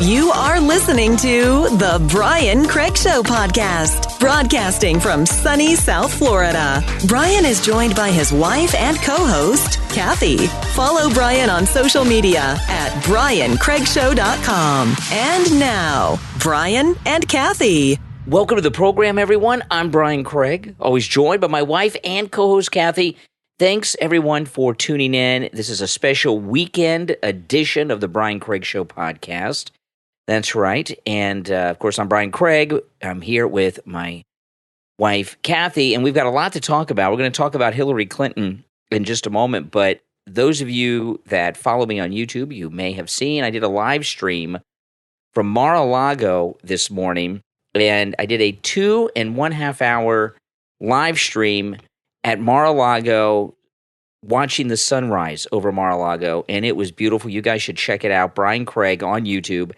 You are listening to The Brian Craig Show podcast, broadcasting from sunny South Florida. Brian is joined by his wife and co-host, Kathy. Follow Brian on social media at briancraigshow.com. And now, Brian and Kathy. Welcome to the program, everyone. I'm Brian Craig, always joined by my wife and co-host, Kathy. Thanks, everyone, for tuning in. This is a special weekend edition of the Brian Craig Show podcast. That's right. And, of course, I'm Brian Craig. I'm here with my wife, Kathy, and we've got a lot to talk about. We're going to talk about Hillary Clinton in just a moment, but those of you that follow me on YouTube, you may have seen I did a live stream from Mar-a-Lago this morning, and I did a 2.5 hour live stream at Mar-a-Lago watching the sunrise over Mar-a-Lago, and it was beautiful. You guys should check it out, Brian Craig on YouTube.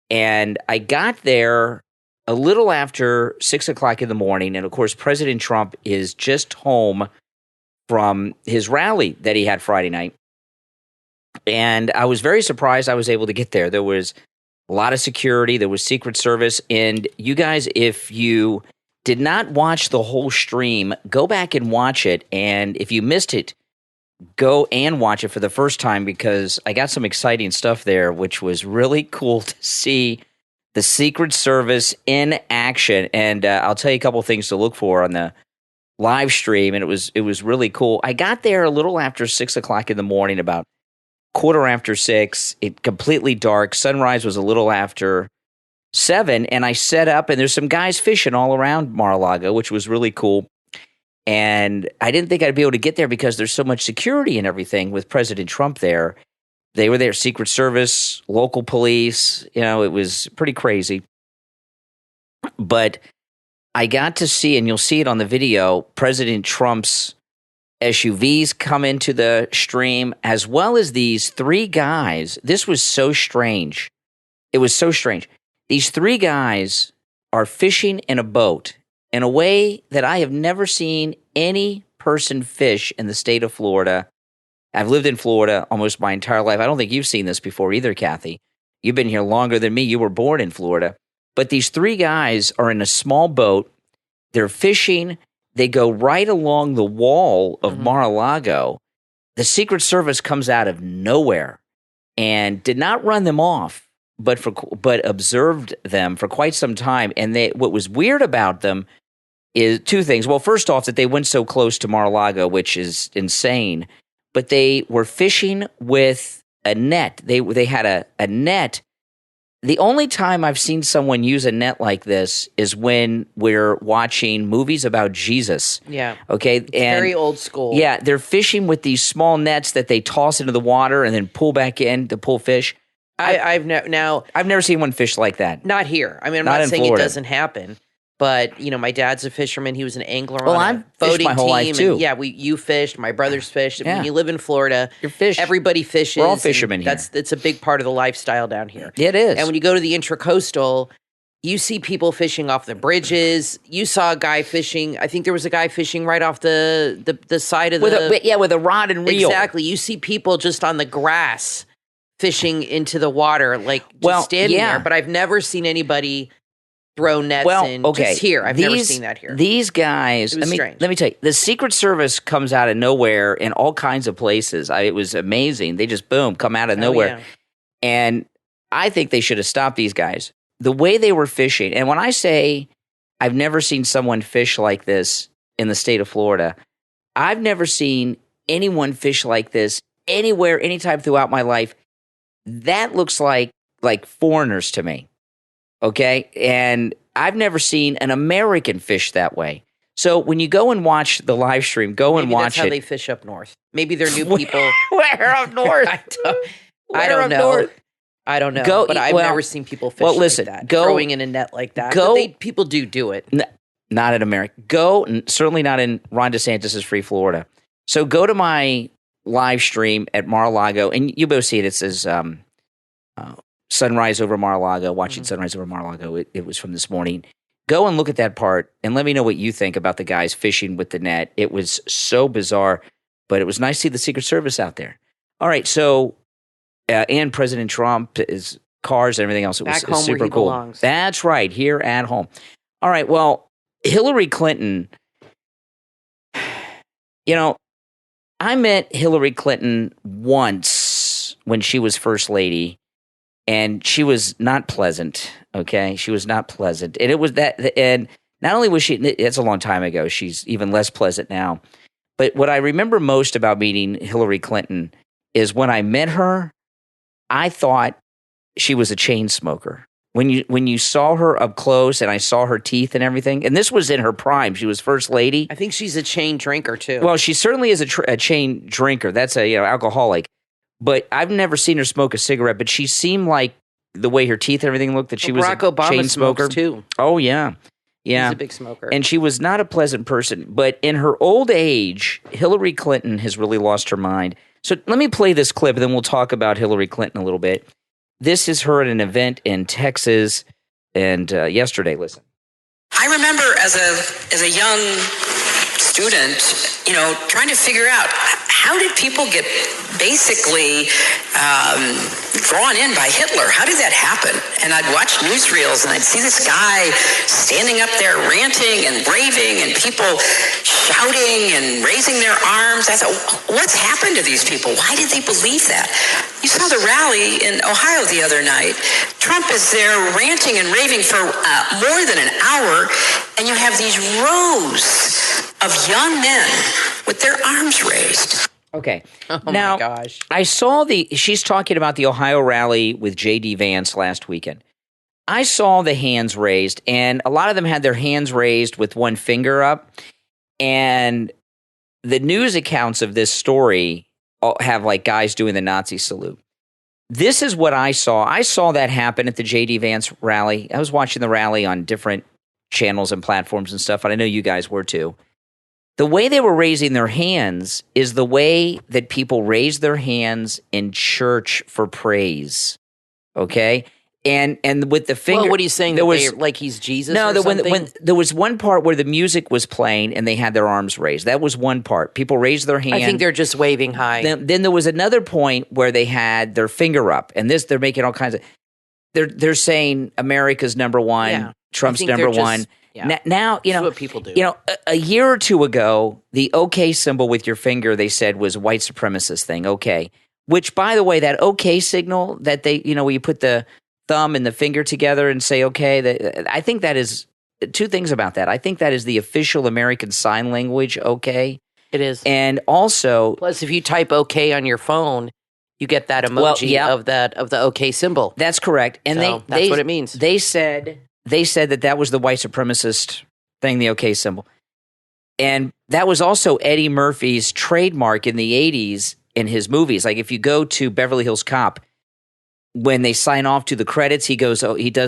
And I got there a little after 6 o'clock in the morning. And of course, President Trump is just home from his rally that he had Friday night. And I was very surprised I was able to get there. There was a lot of security. There was Secret Service. And you guys, if you did not watch the whole stream, go back and watch it. And if you missed it, go and watch it for the first time, because I got some exciting stuff there, which was really cool to see the Secret Service in action. And I'll tell you a couple things to look for on the live stream, and it was really cool. I got there a little after 6 o'clock in the morning, about 6:15. It completely dark. Sunrise was a little after 7, and I set up, and there's some guys fishing all around Mar-a-Lago, which was really cool. And I didn't think I'd be able to get there because there's so much security and everything with President Trump there. They were there, Secret Service, local police. You know, it was pretty crazy. But I got to see, and you'll see it on the video, President Trump's SUVs come into the stream, as well as these three guys. This was so strange. It was so strange. These three guys are fishing in a boat in a way that I have never seen any person fish in the state of Florida. I've lived in Florida almost my entire life. I don't think you've seen this before either, Kathy. You've been here longer than me. You were born in Florida. But these three guys are in a small boat. They're fishing. They go right along the wall of Mar-a-Lago. The Secret Service comes out of nowhere and did not run them off, but observed them for quite some time. And what was weird about them is two things. Well, first off, that they went so close to Mar-a-Lago, which is insane. But they were fishing with a net. They had a net. The only time I've seen someone use a net like this is when we're watching movies about Jesus. Yeah. Okay. It's very old school. Yeah. They're fishing with these small nets that they toss into the water and then pull back in to pull fish. I've never seen one fish like that. Not here. I mean, I'm not saying Florida. It doesn't happen. But, you know, my dad's a fisherman. He was an angler on a boating my whole team. life too. And yeah, you fished. My brothers fished. Yeah. When you live in Florida, you're fish. Everybody fishes. We're all fishermen here. It's a big part of the lifestyle down here. It is. And when you go to the Intracoastal, you see people fishing off the bridges. You saw a guy fishing. I think there was a guy fishing right off the side of with a rod and reel. Exactly. You see people just on the grass fishing into the water, like just standing there. But I've never seen anybody throw nets in just here. I've never seen that here. These guys, let me tell you, the Secret Service comes out of nowhere in all kinds of places. It was amazing. They just, boom, come out of nowhere. Yeah. And I think they should have stopped these guys. The way they were fishing, and when I say I've never seen someone fish like this in the state of Florida, I've never seen anyone fish like this anywhere, anytime throughout my life. That looks like foreigners to me. Okay, and I've never seen an American fish that way. So when you go and watch the live stream, watch that's how it. they fish up north. Maybe they're new people. Where up north? I don't know. I don't know. But I've never seen people fish like that. Throwing in a net like that. But people do it. Not in America. Certainly not in Ron DeSantis' Free Florida. So go to my live stream at Mar-a-Lago, and you both see it. It says sunrise over Mar-a-Lago, watching sunrise over Mar-a-Lago. It was from this morning. Go and look at that part and let me know what you think about the guys fishing with the net. It was so bizarre, but it was nice to see the Secret Service out there. All right, so and President Trump is cars and everything else. It was Back home super where he cool. belongs. That's right, here at home. All right, well, Hillary Clinton, I met Hillary Clinton once when she was first lady, and she was not pleasant, okay? She was not pleasant. And it was that, and not only was she, it's a long time ago, she's even less pleasant now. But what I remember most about meeting Hillary Clinton is when I met her, I thought she was a chain smoker. When you saw her up close and I saw her teeth and everything, and this was in her prime, she was first lady. I think she's a chain drinker too. Well, she certainly is a chain drinker. That's a alcoholic. But I've never seen her smoke a cigarette. But she seemed like the way her teeth and everything looked that she was Barack a Obama chain smoker too. Oh yeah. Yeah. He's a big smoker. And she was not a pleasant person. But in her old age, Hillary Clinton has really lost her mind. So let me play this clip, and then we'll talk about Hillary Clinton a little bit. This is her at an event in Texas, and yesterday. Listen. I remember as a young student, trying to figure out how did people get basically drawn in by Hitler? How did that happen? And I'd watch newsreels and I'd see this guy standing up there ranting and raving and people shouting and raising their arms. I thought, what's happened to these people? Why did they believe that? You saw the rally in Ohio the other night. Trump is there ranting and raving for more than an hour, and you have these rows of young men with their arms raised. Okay. Now, my gosh. I saw she's talking about the Ohio rally with J.D. Vance last weekend. I saw the hands raised, and a lot of them had their hands raised with one finger up, and the news accounts of this story have like guys doing the Nazi salute. This is what I saw. I saw that happen at the J.D. Vance rally. I was watching the rally on different channels and platforms and stuff, and I know you guys were too. The way they were raising their hands is the way that people raise their hands in church for praise, okay? And with the finger. Well, what are you saying? Like he's Jesus? No, or something? when there was one part where the music was playing and they had their arms raised. That was one part. People raised their hand. I think they're just waving high. Then there was another point where they had their finger up, and they're making all kinds of. They're saying America's number one, Yeah. Trump's number one. Yeah. Now That's what people do. A year or two ago, the OK symbol with your finger, they said was a white supremacist thing. Okay, which by the way, that OK signal that they, where you put the thumb and the finger together and say okay, I think that is two things about that. I think that is the official American Sign Language. Okay, it is, and also plus if you type OK on your phone, you get that emoji of the OK symbol. That's correct, and that's what it means. They said that was the white supremacist thing, the OK symbol. And that was also Eddie Murphy's trademark in the 80s in his movies. Like if you go to Beverly Hills Cop, when they sign off to the credits, he does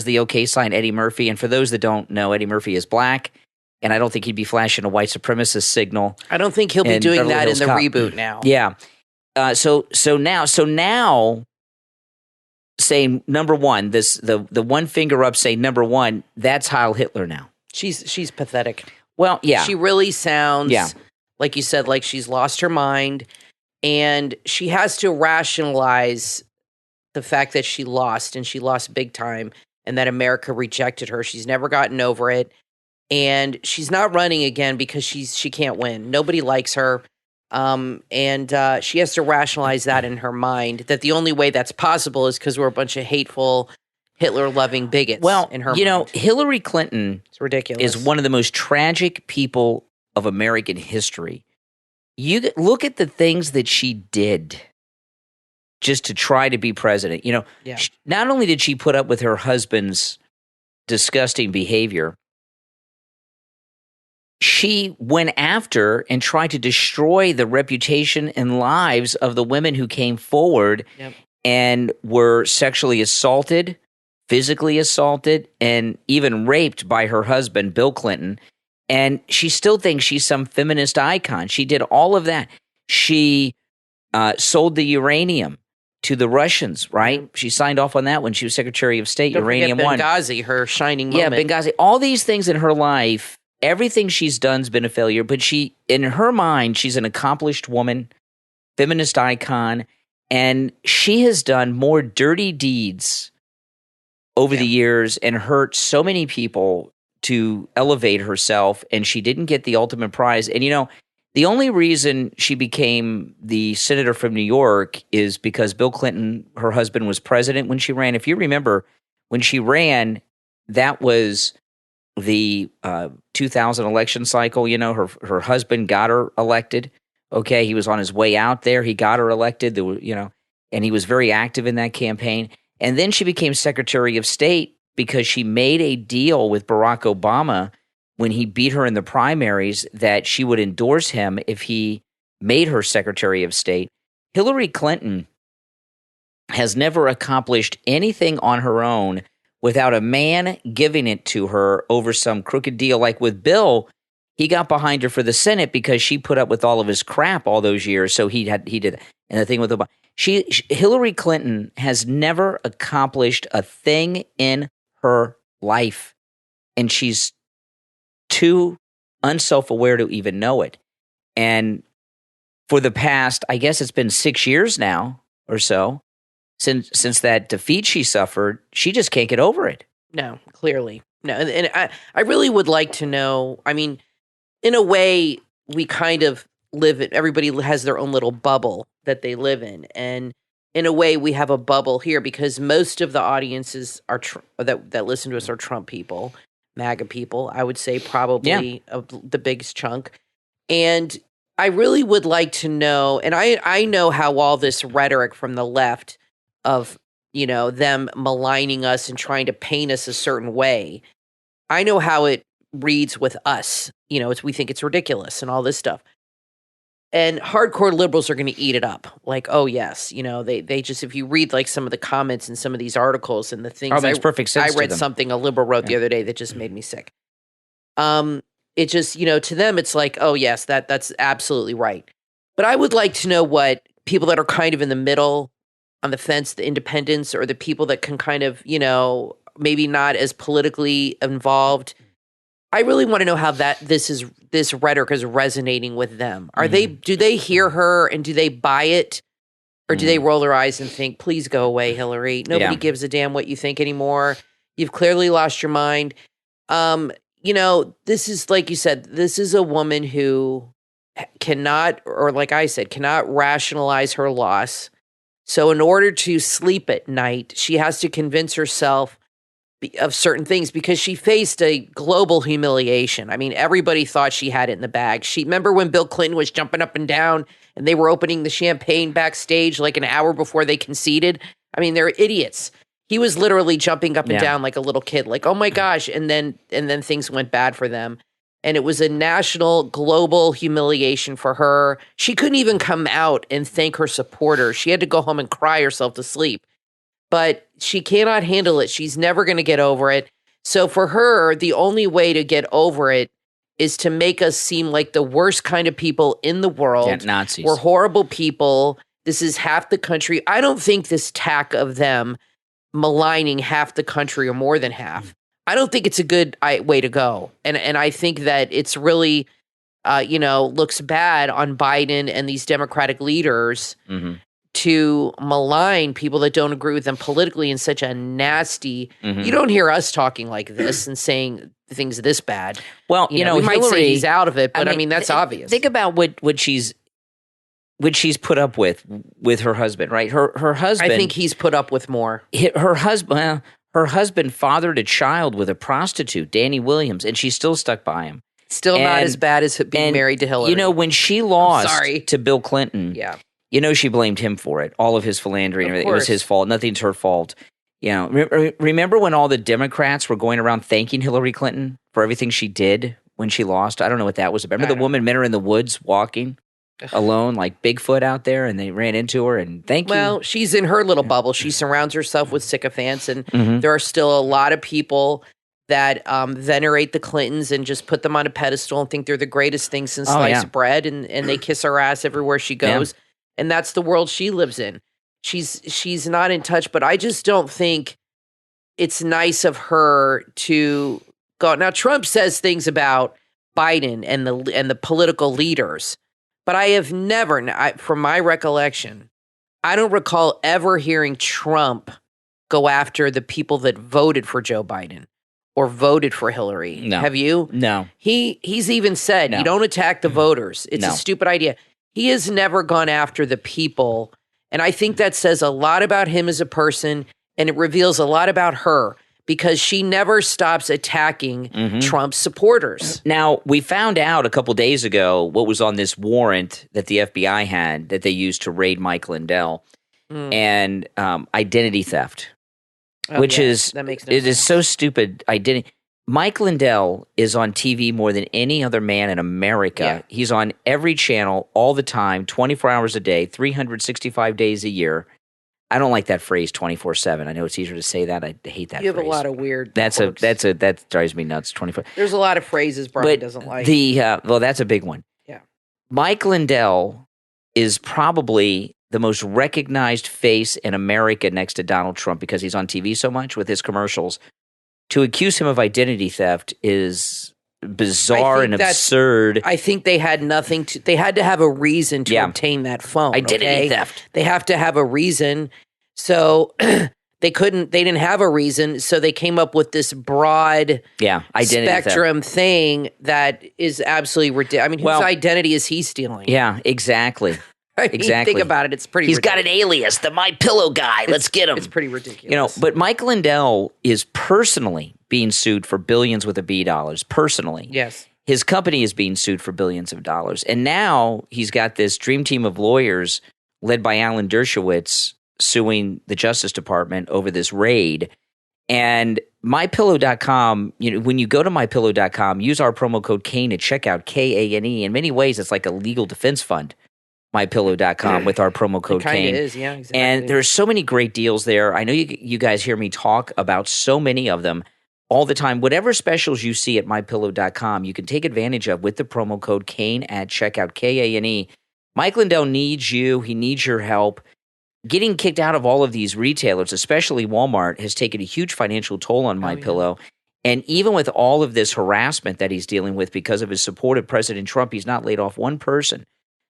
the OK sign, Eddie Murphy. And for those that don't know, Eddie Murphy is black, and I don't think he'd be flashing a white supremacist signal. I don't think he'll be doing Beverly that Hills in the Cop. reboot now. Yeah. So now saying number one, the one finger up saying number one, that's Heil Hitler now. She's pathetic. Well, yeah. She really sounds, like you said, like she's lost her mind, and she has to rationalize the fact that she lost, and she lost big time, and that America rejected her. She's never gotten over it, and she's not running again because she can't win. Nobody likes her. And she has to rationalize that in her mind, that the only way that's possible is because we're a bunch of hateful, Hitler-loving bigots. Well, in her mind. Hillary Clinton It's ridiculous. is one of the most tragic people of American history. You look at the things that she did just to try to be president. Not only did she put up with her husband's disgusting behavior, she went after and tried to destroy the reputation and lives of the women who came forward and were sexually assaulted, physically assaulted, and even raped by her husband, Bill Clinton. And she still thinks she's some feminist icon. She did all of that. She sold the uranium to the Russians, right? She signed off on that when she was Secretary of State. Don't Uranium forget One. Benghazi, her shining moment. Yeah, Benghazi. All these things in her life, everything she's done's been a failure. But in her mind, she's an accomplished woman, feminist icon, and she has done more dirty deeds over the years and hurt so many people to elevate herself, and she didn't get the ultimate prize. And, the only reason she became the senator from New York is because Bill Clinton, her husband, was president when she ran. If you remember, when she ran, that was the 2000 election cycle. Her husband got her elected. Okay, he was on his way out there. He got her elected. There were, and he was very active in that campaign. And then she became Secretary of State because she made a deal with Barack Obama when he beat her in the primaries that she would endorse him if he made her Secretary of State. Hillary Clinton has never accomplished anything on her own without a man giving it to her over some crooked deal. Like with Bill, he got behind her for the Senate because she put up with all of his crap all those years. So he did. And the thing with Obama, Hillary Clinton has never accomplished a thing in her life, and she's too unself-aware to even know it. And for the past, I guess it's been 6 years now or so since that defeat she suffered, she just can't get over it. No, clearly. No, and I really would like to know, I mean, in a way, we kind of live in, everybody has their own little bubble that they live in. And in a way, we have a bubble here because most of the audiences are that listen to us are Trump people, MAGA people, I would say probably the biggest chunk. And I really would like to know, and I know how all this rhetoric from the left of, them maligning us and trying to paint us a certain way, I know how it reads with us. We think it's ridiculous and all this stuff. And hardcore liberals are going to eat it up. Like, oh, yes. They just, if you read like some of the comments in some of these articles and the things. Makes perfect sense. I read something a liberal wrote the other day that just made me sick. It just, to them, it's like, oh, yes, that's absolutely right. But I would like to know what people that are kind of in the middle on the fence, the independents, or the people that can kind of, maybe not as politically involved. I really want to know how this rhetoric is resonating with them. Do they hear her and do they buy it? Or do they roll their eyes and think, please go away, Hillary. Nobody gives a damn what you think anymore. You've clearly lost your mind. This is, like you said, this is a woman who cannot, or like I said, cannot rationalize her loss. So in order to sleep at night, she has to convince herself of certain things because she faced a global humiliation. I mean, everybody thought she had it in the bag. Remember when Bill Clinton was jumping up and down and they were opening the champagne backstage like an hour before they conceded? I mean, they're idiots. He was literally jumping up and down like a little kid, like, oh my gosh. And then things went bad for them. And it was a national, global humiliation for her. She couldn't even come out and thank her supporters. She had to go home and cry herself to sleep. But she cannot handle it. She's never going to get over it. So for her, the only way to get over it is to make us seem like the worst kind of people in the world. Yeah, Nazis. We're horrible people. This is half the country. I don't think this tack of them maligning half the country or more than half, I don't think it's a good way to go. And I think that it's really, looks bad on Biden and these Democratic leaders to malign people that don't agree with them politically in such a nasty. You don't hear us talking like this and saying things this bad. Well, we might Hillary, say he's out of it, but I mean that's obvious. Think about what she's put up with her husband, right? Her husband. I think he's put up with more. Her husband fathered a child with a prostitute, Danny Williams, and she still stuck by him. Still not as bad as being married to Hillary. When she lost to Bill Clinton, she blamed him for it. All of his philandering, everything. It was his fault. Nothing's her fault. Remember when all the Democrats were going around thanking Hillary Clinton for everything she did when she lost? I don't know what that was about. Remember the woman met her in the woods walking alone, like Bigfoot out there, and they ran into her and thank you. Well, she's in her little bubble. She surrounds herself with sycophants, and there are still a lot of people that venerate the Clintons and just put them on a pedestal and think they're the greatest thing since sliced bread, and they kiss her ass everywhere she goes. And that's the world she lives in. She's not in touch, but I just don't think it's nice of her to go. Now, Trump says things about Biden and the political leaders, but I have never, from my recollection, I don't recall ever hearing Trump go after the people that voted for Joe Biden or voted for Hillary. No. Have you? No. He's even said, you don't attack the voters. It's a stupid idea. He has never gone after the people. And I think that says a lot about him as a person, and it reveals a lot about her because she never stops attacking Trump's supporters. Now, we found out a couple days ago what was on this warrant that the FBI had that they used to raid Mike Lindell and identity theft, which that makes no it sense. is so stupid. Mike Lindell is on TV more than any other man in America. Yeah. He's on every channel all the time, 24 hours a day, 365 days a year. I don't like that phrase 24/7. I know it's easier to say that. I hate that You have phrase. a lot of weird That drives me nuts, 24. There's a lot of phrases Brian doesn't like. Well, that's a big one. Yeah. Mike Lindell is probably the most recognized face in America next to Donald Trump because he's on TV so much with his commercials. To accuse him of identity theft is bizarre and absurd. I think they had they had to have a reason to obtain that phone. Identity theft. They have to have a reason. So they didn't have a reason. So they came up with this broad identity spectrum thing that is absolutely ridiculous. I mean, whose identity is he stealing? Yeah, exactly. I mean, think about it. It's pretty He's ridiculous. got an alias, the My Pillow guy. Let's get him. It's pretty ridiculous. But Mike Lindell is personally being sued for billions with a B dollars. Personally. Yes. His company is being sued for billions of dollars. And now he's got this dream team of lawyers led by Alan Dershowitz suing the Justice Department over this raid. And MyPillow.com, when you go to MyPillow.com, use our promo code Kane at checkout, Kane. In many ways, it's like a legal defense fund. MyPillow.com with our promo code Kane. It is, yeah, exactly. And there's so many great deals there. I know you guys hear me talk about so many of them all the time. Whatever specials you see at MyPillow.com, you can take advantage of with the promo code Kane at checkout, Kane. Mike Lindell needs you. He needs your help. Getting kicked out of all of these retailers, especially Walmart, has taken a huge financial toll on MyPillow. And even with all of this harassment that he's dealing with because of his support of President Trump, he's not laid off one person.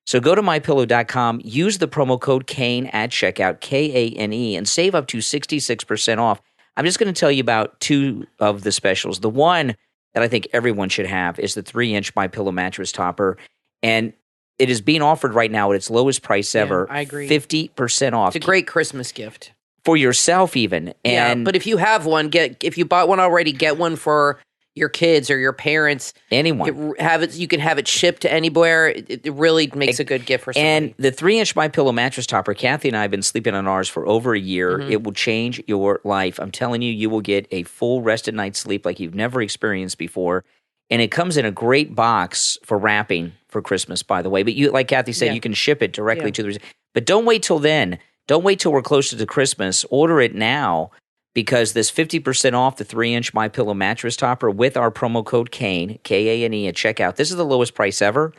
So go to MyPillow.com, use the promo code Kane at checkout, Kane, and save up to 66% off. I'm just going to tell you about two of the specials. The one that I think everyone should have is the 3-inch MyPillow mattress topper. And it is being offered right now at its lowest price ever. I agree. 50% off. It's a great Christmas gift. For yourself even. And but if you have one, if you bought one already, get one for your kids or your parents. Anyone. You can have it shipped to anywhere. It really makes a good gift for somebody. And the 3-inch MyPillow mattress topper, Kathy and I have been sleeping on ours for over a year. It will change your life. I'm telling you, you will get a full rested night's sleep like you've never experienced before. And it comes in a great box for wrapping for Christmas, by the way. But like Kathy said, you can ship it directly to the... But don't wait till then. Don't wait till we're closer to Christmas. Order it now. Because this 50% off the 3-inch MyPillow mattress topper with our promo code Kane, Kane, at checkout. This is the lowest price ever.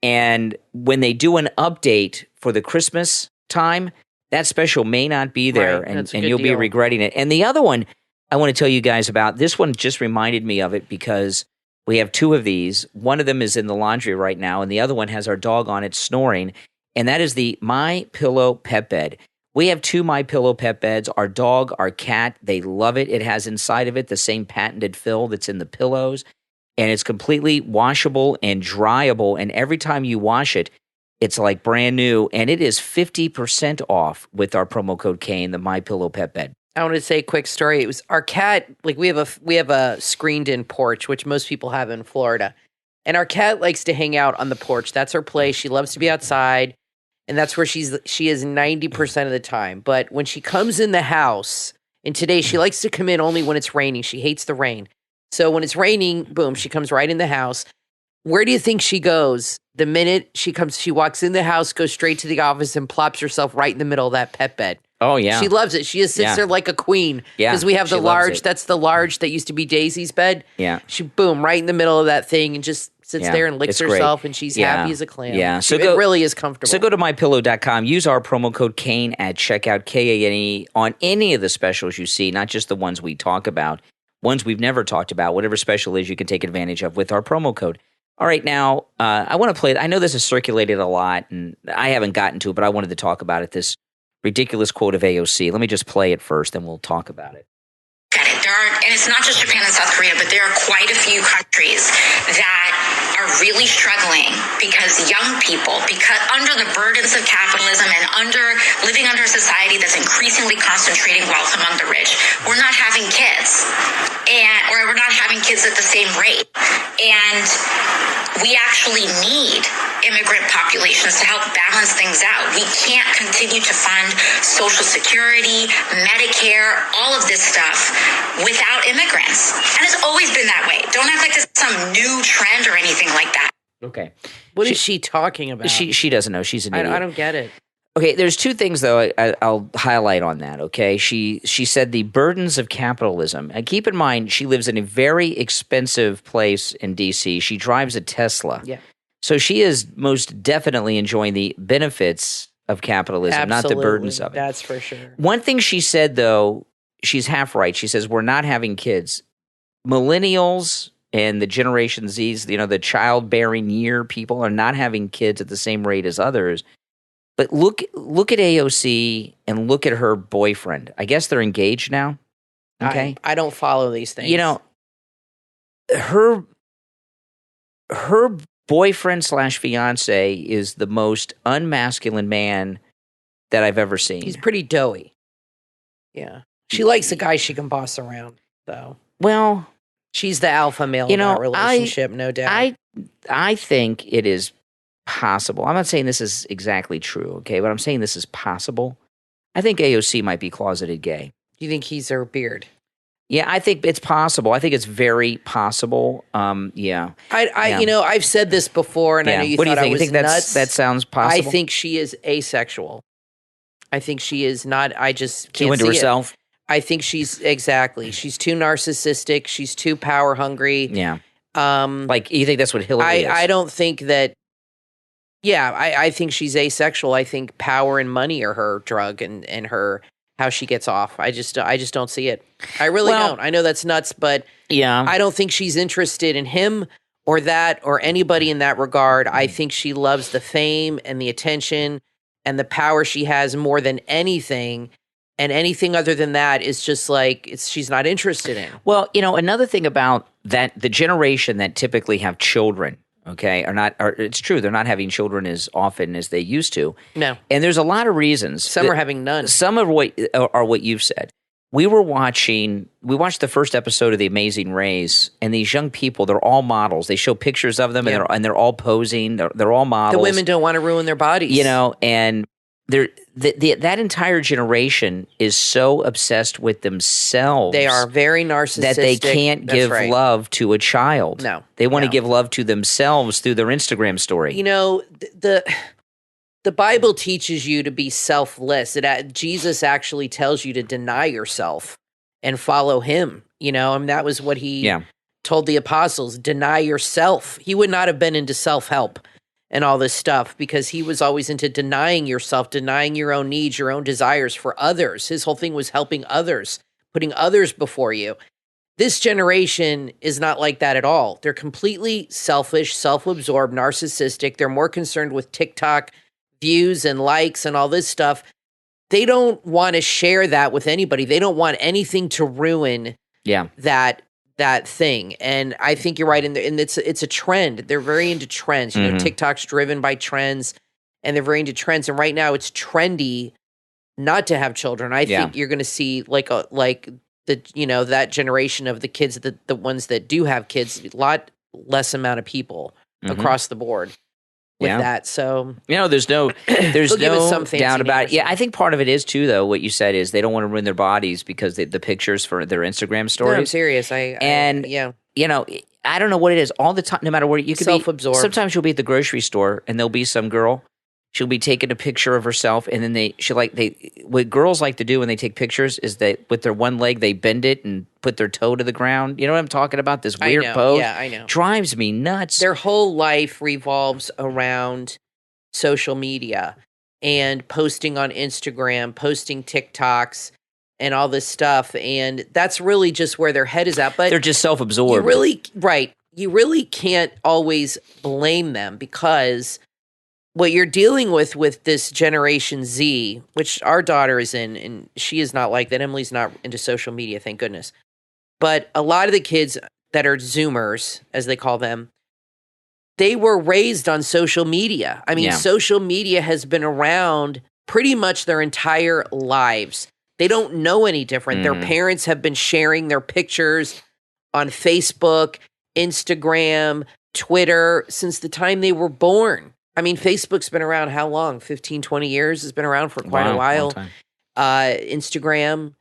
And when they do an update for the Christmas time, that special may not be there, and you'll be regretting it. And the other one I want to tell you guys about, this one just reminded me of it because we have two of these. One of them is in the laundry right now, and the other one has our dog on it snoring, and that is the MyPillow Pet Bed. We have two MyPillow pet beds. Our dog, our cat, they love it. It has inside of it the same patented fill that's in the pillows, and it's completely washable and dryable. And every time you wash it, it's like brand new. And it is 50% off with our promo code Kane, the MyPillow Pet Bed. I want to say a quick story. It was our cat. Like we have a screened-in porch, which most people have in Florida, and our cat likes to hang out on the porch. That's her place. She loves to be outside. And that's where she is 90% of the time. But when she comes in the house, and today she likes to come in only when it's raining. She hates the rain. So when it's raining, boom, she comes right in the house. Where do you think she goes? The minute she walks in the house, goes straight to the office and plops herself right in the middle of that pet bed. Oh, yeah. She loves it. She just sits there like a queen. Yeah. Because we have the she large, that's the large that used to be Daisy's bed. Yeah. She, boom, right in the middle of that thing and just sits there and licks herself, and she's happy as a clam. Yeah, so it really is comfortable. So go to MyPillow.com. Use our promo code Kane at checkout, Kane, on any of the specials you see, not just the ones we talk about, ones we've never talked about. Whatever special is, you can take advantage of with our promo code. All right, now, I want to play. I know this has circulated a lot, and I haven't gotten to it, but I wanted to talk about it this ridiculous quote of AOC. Let me just play it first, and we'll talk about it. And it's not just Japan and South Korea, but there are quite a few countries that are really struggling because young people, because under the burdens of capitalism and living under a society that's increasingly concentrating wealth among the rich, we're not having kids, or we're not having kids at the same rate. And we actually need immigrant populations to help balance things out. We can't continue to fund Social Security, Medicare, all of this stuff without immigrants. And it's always been that way. Don't act like this is some new trend or anything like that. Okay. What is she talking about? She doesn't know. She's an idiot. I don't get it. Okay, there's two things, though, I'll highlight on that, okay? She said the burdens of capitalism. And keep in mind, she lives in a very expensive place in D.C. She drives a Tesla. Yeah. So she is most definitely enjoying the benefits of capitalism, not the burdens of it. That's for sure. One thing she said, though, she's half right. She says, we're not having kids. Millennials and the Generation Zs, the childbearing year people are not having kids at the same rate as others. But look at AOC and look at her boyfriend. I guess they're engaged now. Okay. I don't follow these things. Her boyfriend / fiance is the most unmasculine man that I've ever seen. He's pretty doughy. Yeah. She likes a guy she can boss around, though. Well, she's the alpha male in that relationship, no doubt. I think it is possible. I'm not saying this is exactly true, okay, but I'm saying this is possible. I think AOC might be closeted gay. You think he's her beard? Yeah, I think it's possible. I think it's very possible. Yeah. I've said this before, and I know you thought I was nuts. That sounds possible? I think she is asexual. I think she is not. I just can't too into see herself. I think she's too narcissistic. She's too power hungry. Yeah. You think that's what Hillary is? I don't think that. Yeah, I think she's asexual. I think power and money are her drug, and her how she gets off. I just don't see it. I really don't. I know that's nuts, but yeah, I don't think she's interested in him or that or anybody in that regard. I think she loves the fame and the attention and the power she has more than anything. And anything other than that is just she's not interested in. Well, another thing about that, the generation that typically have children, okay, it's true, they're not having children as often as they used to. No. And there's a lot of reasons. Some are having none. Some of what are what you've said. We watched the first episode of The Amazing Race, and these young people, they're all models. They show pictures of them, and they're all posing. They're all models. The women don't want to ruin their bodies. And that entire generation is so obsessed with themselves. They are very narcissistic. That they can't give love to a child. No. They want to give love to themselves through their Instagram story. The Bible teaches you to be selfless. Jesus actually tells you to deny yourself and follow him. That was what he told the apostles. Deny yourself. He would not have been into self-help and all this stuff because he was always into denying yourself, denying your own needs, your own desires for others. His whole thing was helping others, putting others before you. This generation is not like that at all. They're completely selfish, self-absorbed, narcissistic. They're more concerned with TikTok views and likes and all this stuff. They don't want to share that with anybody. They don't want anything to ruin that thing. And I think you're right. And it's a trend. They're very into trends. TikTok's driven by trends, and they're very into trends. And right now it's trendy not to have children. I think you're going to see that generation of the kids, the ones that do have kids, a lot less amount of people across the board with that. So there's no doubt about it. Yeah, so. I think part of it is too, though. What you said is they don't want to ruin their bodies because the pictures for their Instagram stories. No, I'm serious. I don't know what it is. All the time, no matter where you could self-absorbed. Sometimes you'll be at the grocery store and there'll be some girl. She'll be taking a picture of herself, and then what girls like to do when they take pictures is that with their one leg they bend it and put their toe to the ground. You know what I'm talking about? This weird pose. Yeah, I know. Drives me nuts. Their whole life revolves around social media and posting on Instagram, posting TikToks, and all this stuff. And that's really just where their head is at. But they're just self-absorbed. You really can't always blame them because what you're dealing with this Generation Z, which our daughter is in, and she is not like that. Emily's not into social media, thank goodness. But a lot of the kids that are Zoomers, as they call them, they were raised on social media. I mean, social media has been around pretty much their entire lives. They don't know any different. Their parents have been sharing their pictures on Facebook, Instagram, Twitter since the time they were born. I mean, Facebook's been around how long? 15, 20 years? It's been around for quite a while. Instagram,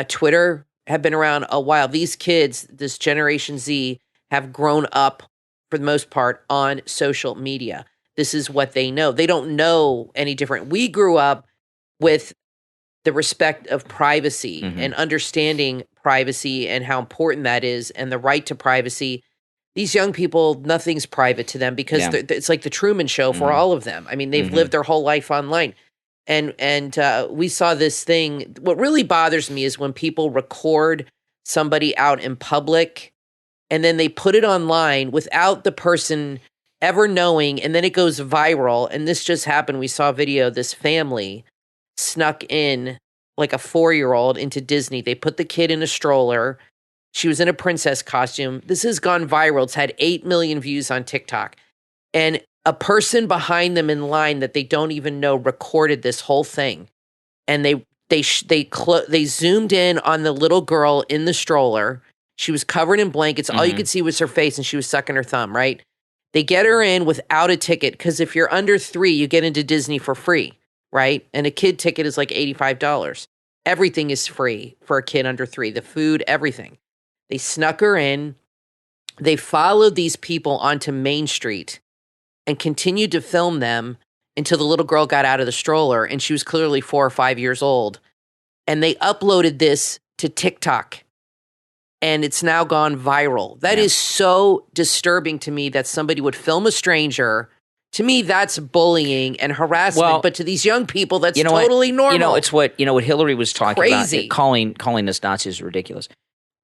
Twitter have been around a while. These kids, this Generation Z, have grown up for the most part on social media. This is what they know. They don't know any different. We grew up with the respect of privacy and understanding privacy and how important that is and the right to privacy. These young people, nothing's private to them because it's like the Truman Show for all of them. I mean, they've lived their whole life online. And we saw this thing. What really bothers me is when people record somebody out in public and then they put it online without the person ever knowing, and then it goes viral. And this just happened. We saw a video. This family snuck in like a 4-year-old into Disney. They put the kid in a stroller. She was in a princess costume. This has gone viral. It's had 8 million views on TikTok. And a person behind them in line that they don't even know recorded this whole thing. And they zoomed in on the little girl in the stroller. She was covered in blankets. All you could see was her face, and she was sucking her thumb, right? They get her in without a ticket because if you're under 3, you get into Disney for free, right? And a kid ticket is like $85. Everything is free for a kid under 3. The food, everything. They snuck her in. They followed these people onto Main Street and continued to film them until the little girl got out of the stroller, and she was clearly 4 or 5 years old. And they uploaded this to TikTok, and it's now gone viral. That is so disturbing to me that somebody would film a stranger. To me, that's bullying and harassment. But to these young people, that's totally normal. It's what Hillary was talking about. Calling us Nazis is ridiculous.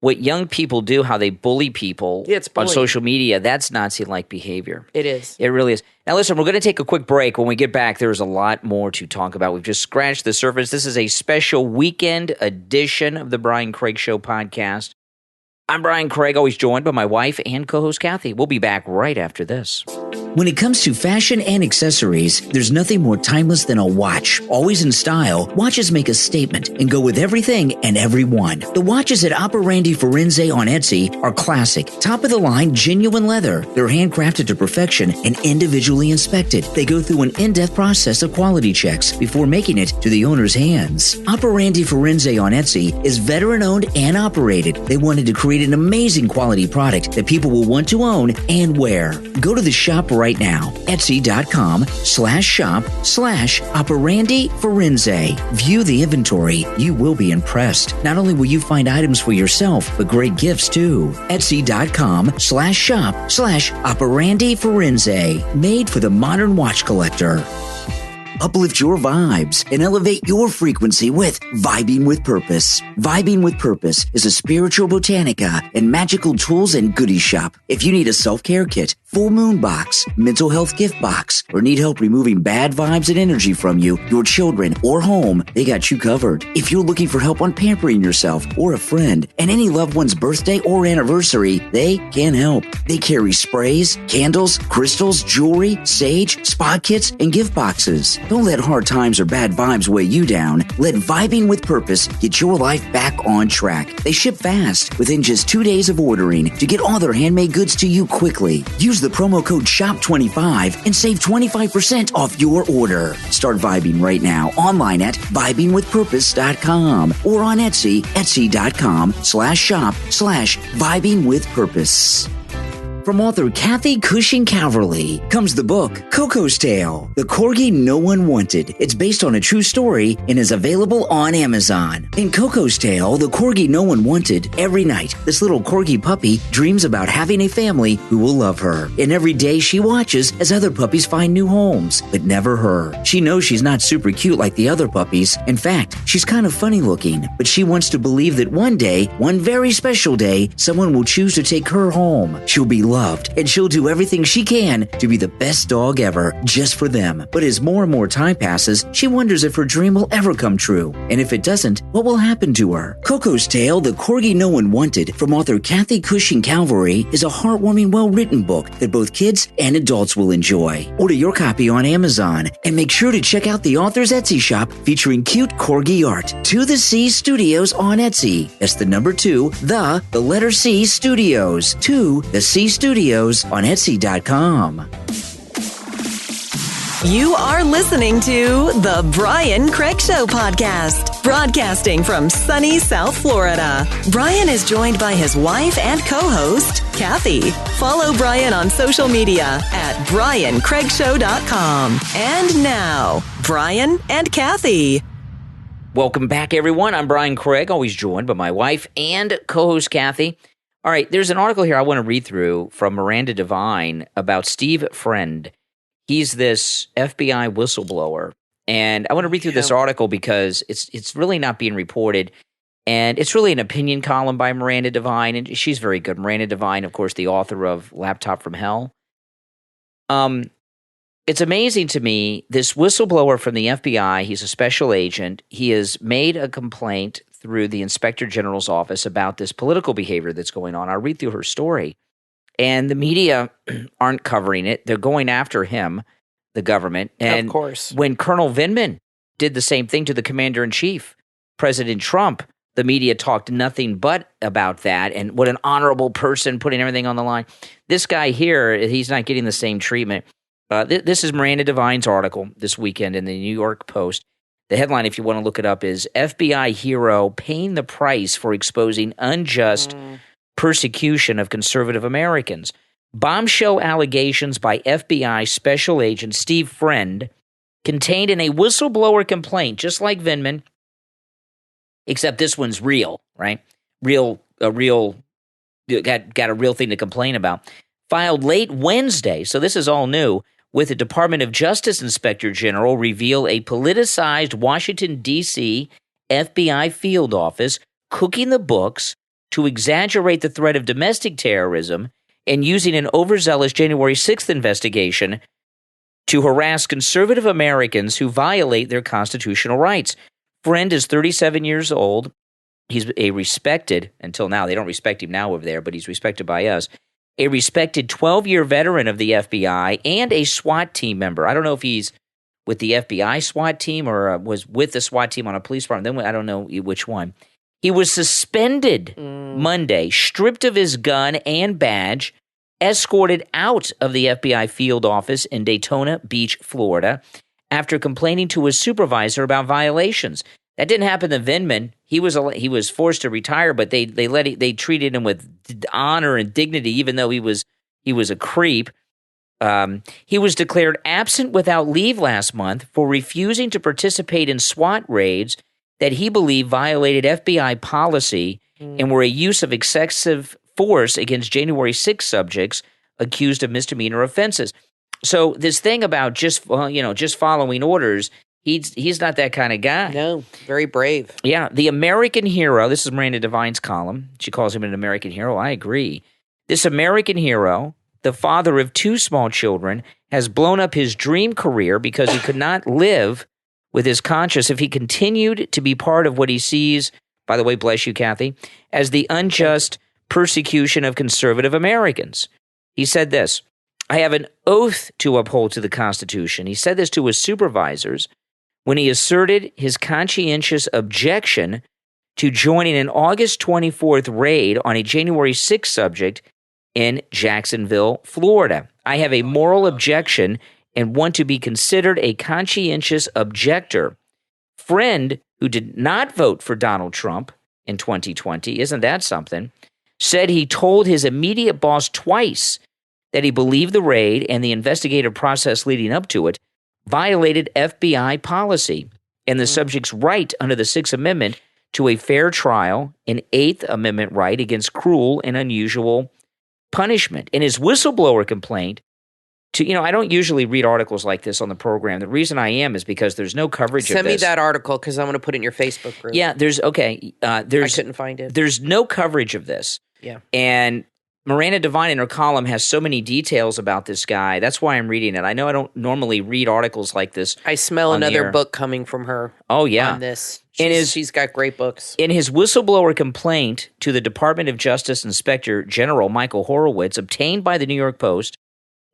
What young people do, how they bully people on social media, that's Nazi-like behavior. It is. It really is. Now, listen, we're going to take a quick break. When we get back, there's a lot more to talk about. We've just scratched the surface. This is a special weekend edition of the Brian Craig Show podcast. I'm Brian Craig, always joined by my wife and co-host Kathy. We'll be back right after this. When it comes to fashion and accessories, there's nothing more timeless than a watch. Always in style, watches make a statement and go with everything and everyone. The watches at Operandi Firenze on Etsy are classic, top-of-the-line, genuine leather. They're handcrafted to perfection and individually inspected. They go through an in-depth process of quality checks before making it to the owner's hands. Operandi Firenze on Etsy is veteran-owned and operated. They wanted to create an amazing quality product that people will want to own and wear. Go to the shop right now, etsy.com/shop/Operandi Firenze. View the inventory. You will be impressed. Not only will you find items for yourself, but great gifts too. Etsy.com/shop/Operandi Firenze. Made for the modern watch collector. Uplift your vibes and elevate your frequency with Vibing with Purpose. Vibing with Purpose is a spiritual botanica and magical tools and goodie shop. If you need a self-care kit, full moon box, mental health gift box, or need help removing bad vibes and energy from you, your children, or home, they got you covered. If you're looking for help on pampering yourself or a friend and any loved one's birthday or anniversary, they can help. They carry sprays, candles, crystals, jewelry, sage, spa kits, and gift boxes. Don't let hard times or bad vibes weigh you down. Let Vibing with Purpose get your life back on track. They ship fast within just 2 days of ordering to get all their handmade goods to you quickly. Use the promo code SHOP25 and save 25% off your order. Start vibing right now online at vibingwithpurpose.com or on Etsy, etsy.com/shop/vibingwithpurpose. From author Kathy Cushing Calverley comes the book Coco's Tale, The Corgi No One Wanted. It's based on a true story and is available on Amazon. In Coco's Tale, The Corgi No One Wanted, every night this little corgi puppy dreams about having a family who will love her. And every day she watches as other puppies find new homes, but never her. She knows she's not super cute like the other puppies. In fact, she's kind of funny looking, but she wants to believe that one day, one very special day, someone will choose to take her home. She'll be loved loved, and she'll do everything she can to be the best dog ever just for them. But as more and more time passes, she wonders if her dream will ever come true. And if it doesn't, what will happen to her? Coco's Tale, The Corgi No One Wanted, from author Kathy Cushing Calvary, is a heartwarming, well-written book that both kids and adults will enjoy. Order your copy on Amazon, and make sure to check out the author's Etsy shop featuring cute corgi art. To the C Studios on Etsy. That's the number 2, the letter C Studios. To the C Studios on Etsy.com. You are listening to the Brian Craig Show podcast, broadcasting from sunny South Florida. Brian is joined by his wife and co-host, Kathy. Follow Brian on social media at briancraigshow.com. And now, Brian and Kathy. Welcome back, everyone. I'm Brian Craig, always joined by my wife and co-host, Kathy. All right, there's an article here I want to read through from Miranda Devine about Steve Friend. He's this FBI whistleblower, and I want to read through this article because it's really not being reported, and it's really an opinion column by Miranda Devine, and she's very good. Miranda Devine, of course, the author of Laptop from Hell. It's amazing to me, this whistleblower from the FBI, he's a special agent. He has made a complaint through the Inspector General's office about this political behavior that's going on. I'll read through her story. And the media aren't covering it. They're going after him, the government. And of course, when Colonel Vindman did the same thing to the commander-in-chief, President Trump, the media talked nothing but about that and what an honorable person putting everything on the line. This guy here, he's not getting the same treatment. This is Miranda Devine's article this weekend in the New York Post. The headline, if you want to look it up, is FBI hero paying the price for exposing unjust persecution of conservative Americans. Bombshell allegations by FBI Special Agent Steve Friend contained in a whistleblower complaint, just like Vindman, except this one's real, right? Got a real thing to complain about. Filed late Wednesday, so this is all new, with the Department of Justice Inspector General reveal a politicized Washington, D.C. FBI field office cooking the books to exaggerate the threat of domestic terrorism and using an overzealous January 6th investigation to harass conservative Americans who violate their constitutional rights. Friend is 37 years old. He's a respected, until now, they don't respect him now over there, but he's respected by us, a respected 12-year veteran of the FBI and a SWAT team member. I don't know if he's with the FBI SWAT team or was with the SWAT team on a police department. Then I don't know which one. He was suspended Monday, stripped of his gun and badge, escorted out of the FBI field office in Daytona Beach, Florida, after complaining to his supervisor about violations. That didn't happen to Vindman. He was forced to retire, but they treated him with honor and dignity, even though he was a creep. He was declared absent without leave last month for refusing to participate in SWAT raids that he believed violated FBI policy and were a use of excessive force against January 6 subjects accused of misdemeanor offenses. So this thing about just following orders, he's not that kind of guy. No, very brave. Yeah, the American hero, this is Miranda Devine's column. She calls him an American hero. I agree. This American hero, the father of 2 small children, has blown up his dream career because he could not live with his conscience if he continued to be part of what he sees, by the way, bless you, Kathy, as the unjust persecution of conservative Americans. He said this, I have an oath to uphold to the Constitution. He said this to his supervisors when he asserted his conscientious objection to joining an August 24th raid on a January 6th subject in Jacksonville, Florida. I have a moral objection and want to be considered a conscientious objector. Friend, who did not vote for Donald Trump in 2020, isn't that something, said he told his immediate boss twice that he believed the raid and the investigative process leading up to it violated FBI policy and the subject's right under the Sixth Amendment to a fair trial, an Eighth Amendment right against cruel and unusual punishment. In his whistleblower complaint, I don't usually read articles like this on the program. The reason I am is because there's no coverage of this. Send me that article because I'm going to put it in your Facebook group. Yeah, I couldn't find it. There's no coverage of this. Yeah. And Miranda Devine in her column has so many details about this guy. That's why I'm reading it. I know I don't normally read articles like this. I smell another book coming from her. Oh, yeah. On this. She's got great books. In his whistleblower complaint to the Department of Justice Inspector General Michael Horowitz, obtained by the New York Post,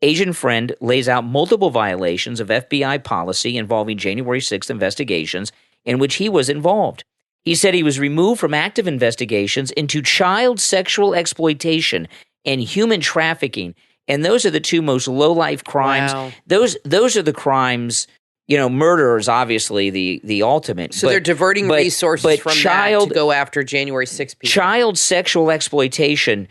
Agent Friend lays out multiple violations of FBI policy involving January 6th investigations in which he was involved. He said he was removed from active investigations into child sexual exploitation and human trafficking. And those are the two most low-life crimes. Wow. Those are the crimes, murder is obviously the ultimate. So they're diverting resources from that to go after January 6th people. Child sexual exploitation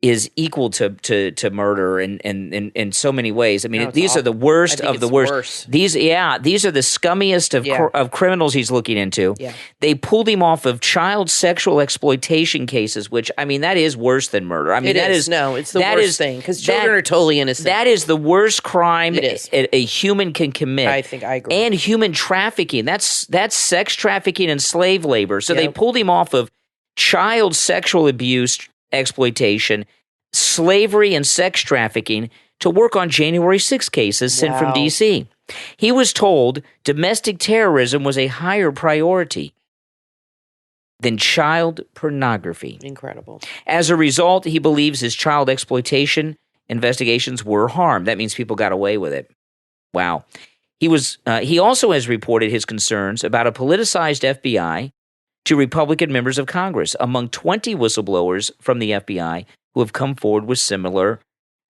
is equal to murder in so many ways. I mean, these are the worst of the worst. Worse. These are the scummiest of criminals he's looking into. Yeah. They pulled him off of child sexual exploitation cases, which, I mean, that is worse than murder. I mean, it's the worst thing because children are totally innocent. That is the worst crime a human can commit. I think I agree. And human trafficking. That's sex trafficking and slave labor. So they pulled him off of child sexual abuse, exploitation, slavery, and sex trafficking to work on January 6 cases sent from D.C. He was told domestic terrorism was a higher priority than child pornography. Incredible. As a result, he believes his child exploitation investigations were harmed. That means people got away with it. Wow. He also has reported his concerns about a politicized FBI to Republican members of Congress, among 20 whistleblowers from the FBI who have come forward with similar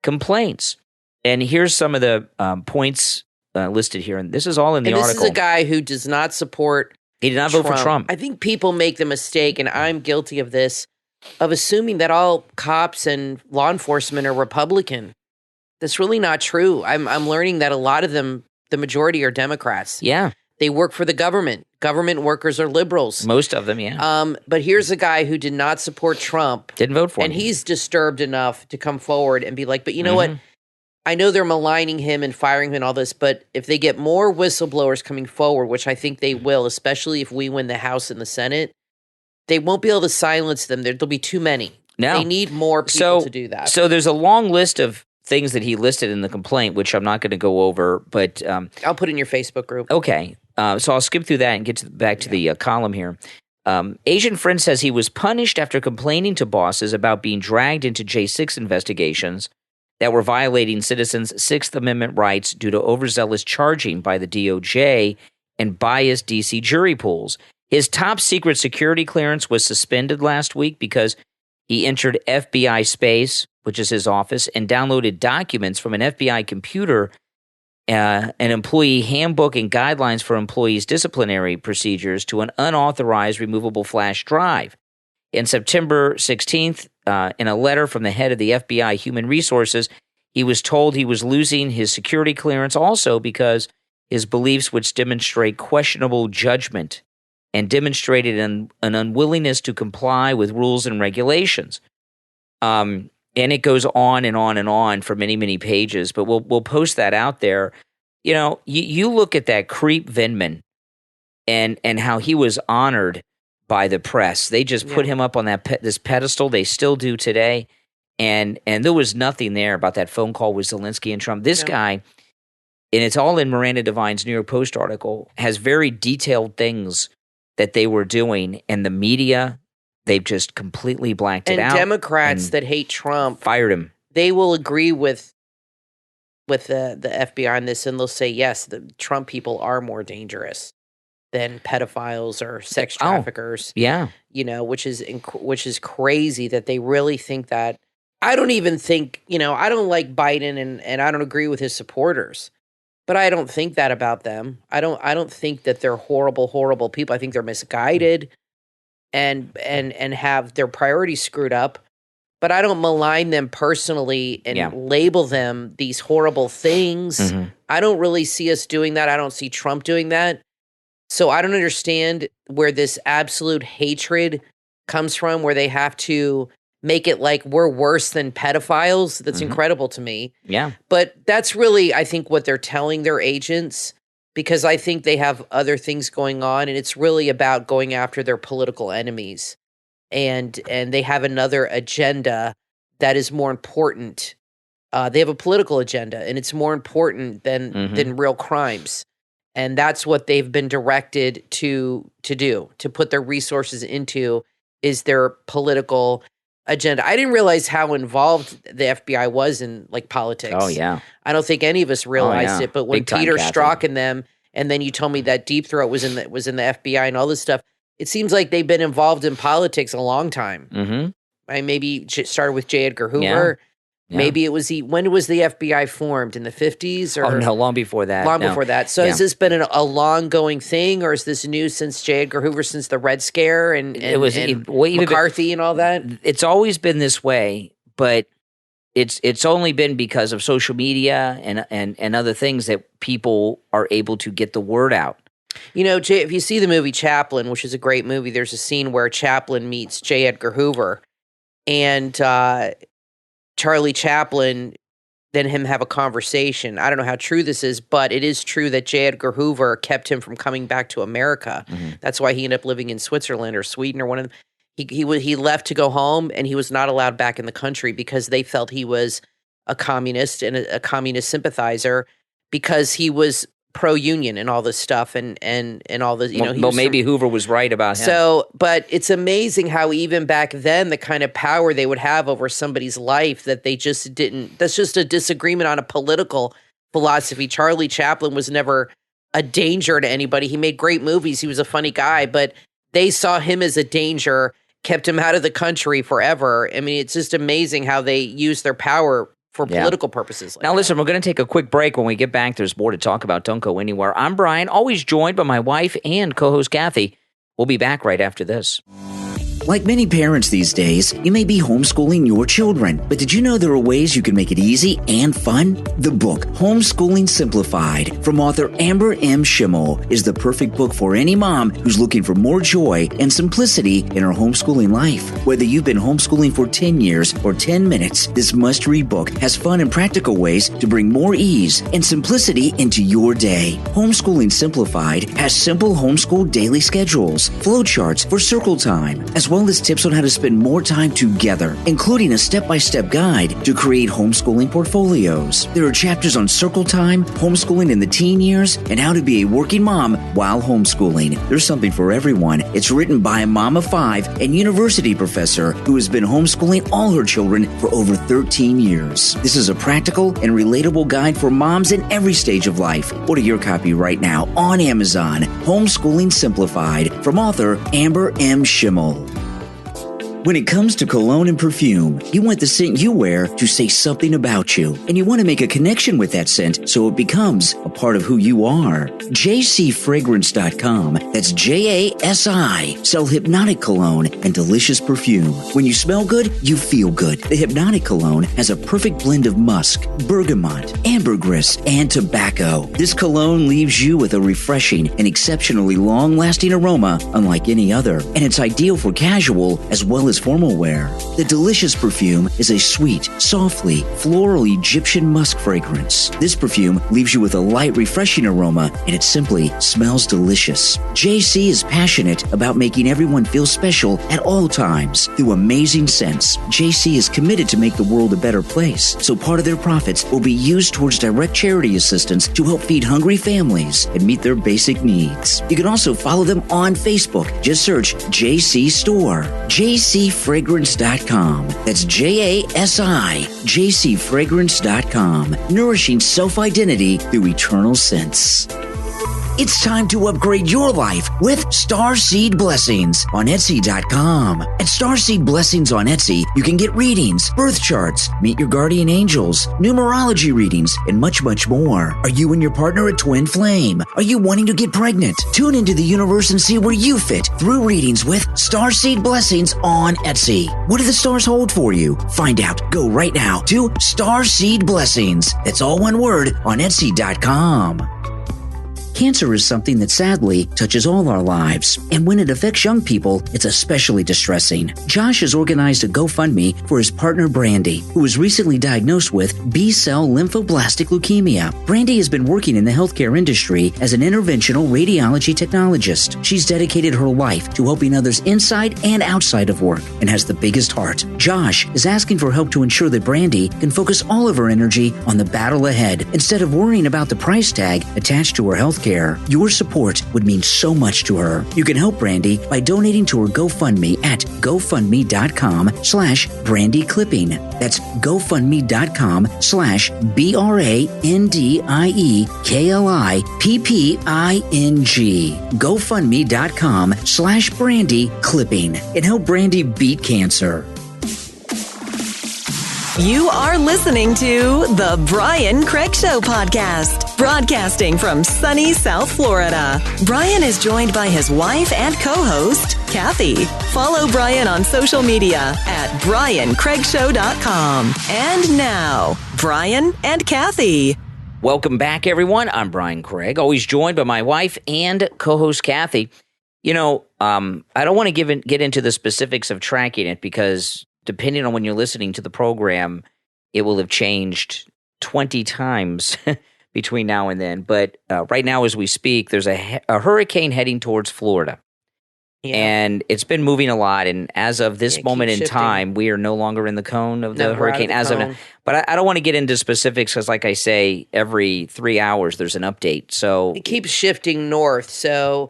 complaints. And here's some of the points listed here, and this is all in the article. This is a guy who does not support He did not vote for Trump. I think people make the mistake, and I'm guilty of this, of assuming that all cops and law enforcement are Republican. That's really not true. I'm learning that a lot of them, the majority, are Democrats. Yeah. They work for the government. Government workers are liberals. Most of them, yeah. But here's a guy who did not support Trump. Didn't vote for him. And he's disturbed enough to come forward and be like, but you know what? I know they're maligning him and firing him and all this, but if they get more whistleblowers coming forward, which I think they will, especially if we win the House and the Senate, they won't be able to silence them. There'll be too many. No. They need more people to do that. So there's a long list of things that he listed in the complaint, which I'm not going to go over, but I'll put in your Facebook group. Okay. So I'll skip through that and get back to the column here. Agent Friend says he was punished after complaining to bosses about being dragged into J6 investigations that were violating citizens' Sixth Amendment rights due to overzealous charging by the DOJ and biased D.C. jury pools. His top secret security clearance was suspended last week because he entered FBI Space, which is his office, and downloaded documents from an FBI computer, an employee handbook and guidelines for employees' disciplinary procedures to an unauthorized removable flash drive. In September 16th, in a letter from the head of the FBI Human Resources, he was told he was losing his security clearance also because his beliefs would demonstrate questionable judgment and demonstrated an unwillingness to comply with rules and regulations. And it goes on and on and on for many, many pages, but we'll post that out there. You know, you look at that creep Vindman and how he was honored by the press. They just put him up on this pedestal. They still do today. And there was nothing there about that phone call with Zelensky and Trump. This guy, and it's all in Miranda Devine's New York Post article, has very detailed things that they were doing, and the media, they've just completely blanked it out. And Democrats that hate Trump fired him. They will agree with the FBI on this, and they'll say, yes, the Trump people are more dangerous than pedophiles or sex traffickers. Yeah. You know, which is crazy that they really think that. I don't even think, I don't like Biden and I don't agree with his supporters. But I don't think that about them. I don't think that they're horrible, horrible people. I think they're misguided and have their priorities screwed up. But I don't malign them personally and label them these horrible things. Mm-hmm. I don't really see us doing that. I don't see Trump doing that. So I don't understand where this absolute hatred comes from, where they have to make it like we're worse than pedophiles. That's incredible to me. Yeah. But that's really, I think, what they're telling their agents, because I think they have other things going on, and it's really about going after their political enemies. And they have another agenda that is more important. They have a political agenda, and it's more important than real crimes. And that's what they've been directed to do, to put their resources into, is their political agenda. I didn't realize how involved the FBI was in like politics. Oh, yeah. I don't think any of us realized it. But when Big time, Peter Kathy. Strzok and them, and then you told me that Deep Throat was in the FBI and all this stuff, it seems like they've been involved in politics a long time. Mm-hmm. Maybe it started with J. Edgar Hoover. Yeah. Maybe it was when was the FBI formed? In the 50s? Or Oh, no, long before that. long No. before that. So has this been a long-going thing, or is this new since J. Edgar Hoover, since the Red Scare and McCarthy and all that? It's always been this way, but it's only been because of social media and other things that people are able to get the word out. You know, if you see the movie Chaplin, which is a great movie, there's a scene where Chaplin meets J. Edgar Hoover, and Charlie Chaplin, then him have a conversation. I don't know how true this is, but it is true that J. Edgar Hoover kept him from coming back to America. That's why he ended up living in Switzerland or Sweden or one of them. He left to go home, and he was not allowed back in the country because they felt he was a communist and a communist sympathizer, because he was pro-union and all this stuff and all this, you know. Well, maybe Hoover was right about him. So, but it's amazing how even back then, the kind of power they would have over somebody's life that they just didn't. That's just a disagreement on a political philosophy. Charlie Chaplin was never a danger to anybody. He made great movies. He was a funny guy, but they saw him as a danger, kept him out of the country forever. I mean, it's just amazing how they use their power for political purposes. Like now, listen, we're going to take a quick break. When we get back, there's more to talk about. Don't go anywhere. I'm Brian, always joined by my wife and co-host Kathy. We'll be back right after this. Like many parents these days, you may be homeschooling your children, but did you know there are ways you can make it easy and fun? The book, Homeschooling Simplified, from author Amber M. Schimmel, is the perfect book for any mom who's looking for more joy and simplicity in her homeschooling life. Whether you've been homeschooling for 10 years or 10 minutes, this must-read book has fun and practical ways to bring more ease and simplicity into your day. Homeschooling Simplified has simple homeschool daily schedules, flowcharts for circle time, as well as tips on how to spend more time together, including a step-by-step guide to create homeschooling portfolios. There are chapters on circle time, homeschooling in the teen years, and how to be a working mom while homeschooling. There's something for everyone. It's written by a mom of 5 and university professor who has been homeschooling all her children for over 13 years. This is a practical and relatable guide for moms in every stage of life. Order your copy right now on Amazon. Homeschooling Simplified, from author Amber M. Schimmel. When it comes to cologne and perfume, you want the scent you wear to say something about you, and you want to make a connection with that scent so it becomes a part of who you are. JCFragrance.com, that's JASI, sell hypnotic cologne and delicious perfume. When you smell good, you feel good. The hypnotic cologne has a perfect blend of musk, bergamot, ambergris, and tobacco. This cologne leaves you with a refreshing and exceptionally long-lasting aroma unlike any other, and it's ideal for casual as well as formal wear. The delicious perfume is a sweet, softly floral Egyptian musk fragrance. This perfume leaves you with a light, refreshing aroma, and it simply smells delicious. JC is passionate about making everyone feel special at all times through amazing scents. JC is committed to make the world a better place, so part of their profits will be used towards direct charity assistance to help feed hungry families and meet their basic needs. You can also follow them on Facebook. Just search JC Store. JCFragrance.com. That's JASI. JCFragrance.com. Nourishing self-identity through eternal scents. It's time to upgrade your life with Starseed Blessings on Etsy.com. At Starseed Blessings on Etsy, you can get readings, birth charts, meet your guardian angels, numerology readings, and much, much more. Are you and your partner a twin flame? Are you wanting to get pregnant? Tune into the universe and see where you fit through readings with Starseed Blessings on Etsy. What do the stars hold for you? Find out. Go right now to Starseed Blessings. That's all one word on Etsy.com. Cancer is something that sadly touches all our lives, and when it affects young people, it's especially distressing. Josh has organized a GoFundMe for his partner Brandy, who was recently diagnosed with B-cell lymphoblastic leukemia. Brandy has been working in the healthcare industry as an interventional radiology technologist. She's dedicated her life to helping others inside and outside of work and has the biggest heart. Josh is asking for help to ensure that Brandy can focus all of her energy on the battle ahead instead of worrying about the price tag attached to her healthcare. Your support would mean so much to her. You can help Brandy by donating to her GoFundMe at gofundme.com/BrandyClipping. That's gofundme.com/BrandyKlipping. gofundme.com/BrandyClipping and help Brandy beat cancer. You are listening to The Brian Craig Show podcast, broadcasting from sunny South Florida. Brian is joined by his wife and co-host, Kathy. Follow Brian on social media at BrianCraigShow.com. And now, Brian and Kathy. Welcome back, everyone. I'm Brian Craig, always joined by my wife and co-host Kathy. You know, I don't want to get into the specifics of tracking it because depending on when you're listening to the program, it will have changed 20 times between now and then. But right now, as we speak, there's a hurricane heading towards Florida. Yeah. And it's been moving a lot. And as of this moment in time, we are no longer in the cone of the hurricane as of now. But I don't want to get into specifics because, like I say, every 3 hours there's an update. So it keeps shifting north. So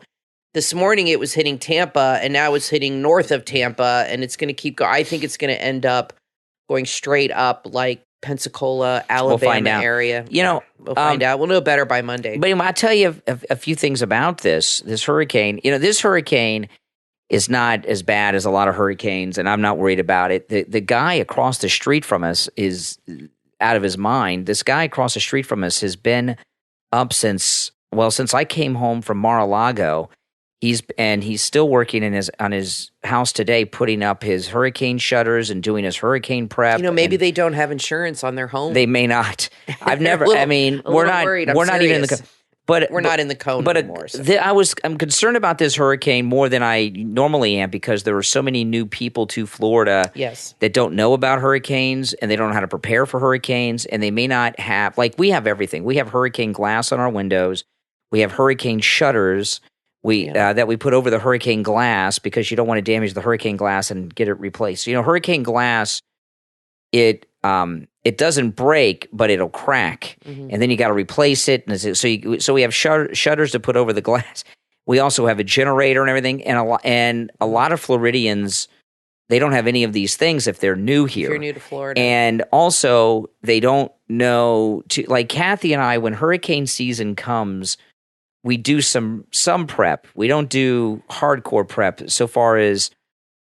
this morning it was hitting Tampa, and now it's hitting north of Tampa, and it's going to keep going. I think it's going to end up going straight up like Pensacola, Alabama area. You know, we'll find out. We'll know better by Monday. But I'll tell you a few things about this hurricane. You know, this hurricane is not as bad as a lot of hurricanes, and I'm not worried about it. The guy across the street from us is out of his mind. This guy across the street from us has been up since I came home from Mar-a-Lago. He's still working on his house today, putting up his hurricane shutters and doing his hurricane prep. You know, maybe they don't have insurance on their home. They may not. I've never. We're not even in the. But we're not in the cone anymore. So. I'm concerned about this hurricane more than I normally am because there are so many new people to Florida that don't know about hurricanes and they don't know how to prepare for hurricanes, and they may not have, like, we have everything. We have hurricane glass on our windows. We have hurricane shutters that we put over the hurricane glass because you don't want to damage the hurricane glass and get it replaced. You know, hurricane glass, it doesn't break, but it'll crack, and then you got to replace it. And so we have shutters to put over the glass. We also have a generator and everything, and a lot of Floridians, they don't have any of these things if they're new here. If you're new to Florida, and also they don't know like Kathy and I, when hurricane season comes, we do some prep. We don't do hardcore prep so far as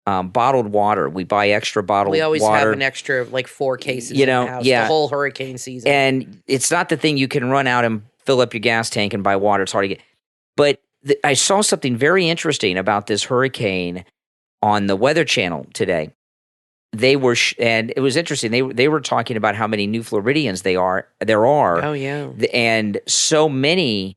bottled water. We buy extra bottled water. We always have an extra, like 4 cases in the house, the whole hurricane season. And it's not the thing you can run out and fill up your gas tank and buy water. It's hard to get. But I saw something very interesting about this hurricane on the Weather Channel today. They were, and it was interesting. They were talking about how many new Floridians there are. Oh, yeah. And so many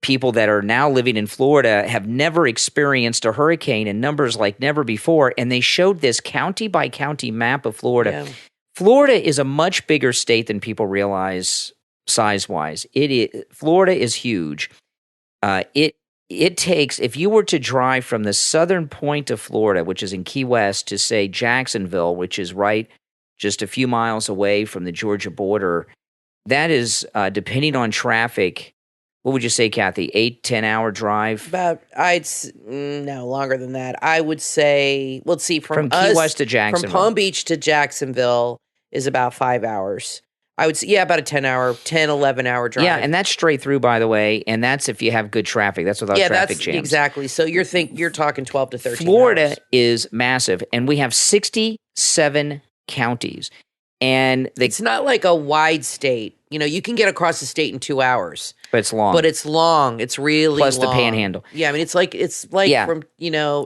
people that are now living in Florida have never experienced a hurricane in numbers like never before. And they showed this county by county map of Florida. Yeah. Florida is a much bigger state than people realize size-wise. Florida is huge. It takes, if you were to drive from the southern point of Florida, which is in Key West, to say Jacksonville, which is right just a few miles away from the Georgia border, that is, depending on traffic, what would you say, Kathy? 8-10 hour drive? No, longer than that. I would say, let's see, from Key West to Jacksonville. From Palm Beach to Jacksonville is about 5 hours. I would say, about a 10, 11 hour drive. Yeah, and that's straight through, by the way, and that's if you have good traffic. That's without traffic jams. Exactly. So you're talking 12 to 13 Florida hours. is massive, and we have 67 counties. And it's not like a wide state. You know, you can get across the state in 2 hours. But it's long. It's really Plus long. the panhandle. Yeah, I mean, it's like from,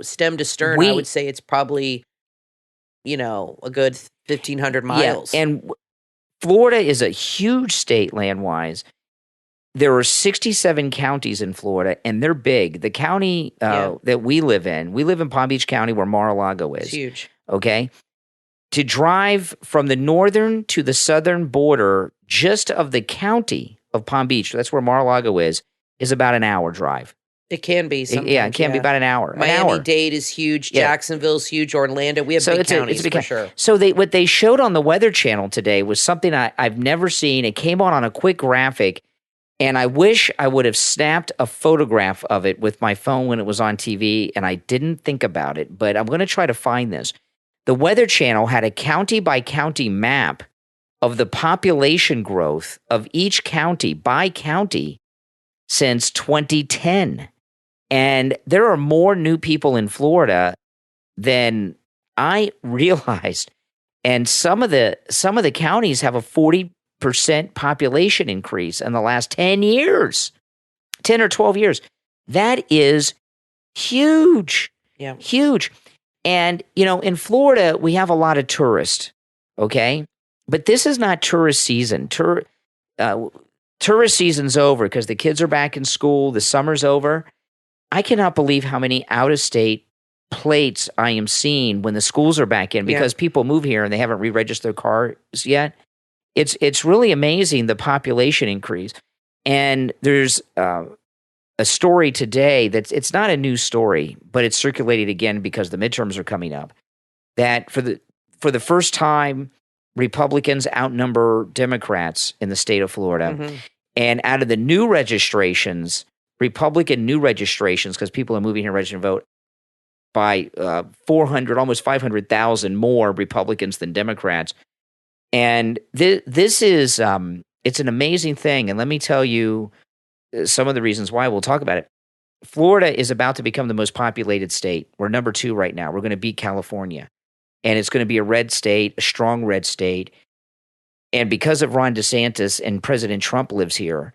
stem to stern, I would say it's probably, a good 1,500 miles. Yeah, and Florida is a huge state land-wise. there are 67 counties in Florida, and they're big. The county that we live in Palm Beach County, where Mar-a-Lago is. It's huge. Okay? To drive from the northern to the southern border just of the county of Palm Beach, that's where Mar-a-Lago is about an hour drive. It can be sometimes. It can be about an hour. Miami-Dade is huge. Jacksonville's huge. Orlando. We have big counties for sure. So what they showed on the Weather Channel today was something I've never seen. It came on a quick graphic, and I wish I would have snapped a photograph of it with my phone when it was on TV, and I didn't think about it, but I'm going to try to find this. The Weather Channel had a county-by-county map of the population growth of each county by county since 2010. And there are more new people in Florida than I realized. And some of the counties have a 40% population increase in the last 10 years, 10 or 12 years. That is huge. Yeah. Huge. And, in Florida, we have a lot of tourists, okay? But this is not tourist season. Tourist season's over because the kids are back in school. The summer's over. I cannot believe how many out-of-state plates I am seeing when the schools are back in because people move here and they haven't re-registered their cars yet. It's really amazing, the population increase. And there's a story today it's not a news story, but it's circulated again because the midterms are coming up, that for the first time, Republicans outnumber Democrats in the state of Florida. Mm-hmm. And out of the new registrations, Republican new registrations, because people are moving here registering to vote, by 400, almost 500,000 more Republicans than Democrats. And this is, it's an amazing thing. And let me tell you some of the reasons why. We'll talk about it. Florida is about to become the most populated state. We're number 2 right now. We're going to beat California. And it's going to be a red state, a strong red state. And because of Ron DeSantis and President Trump lives here,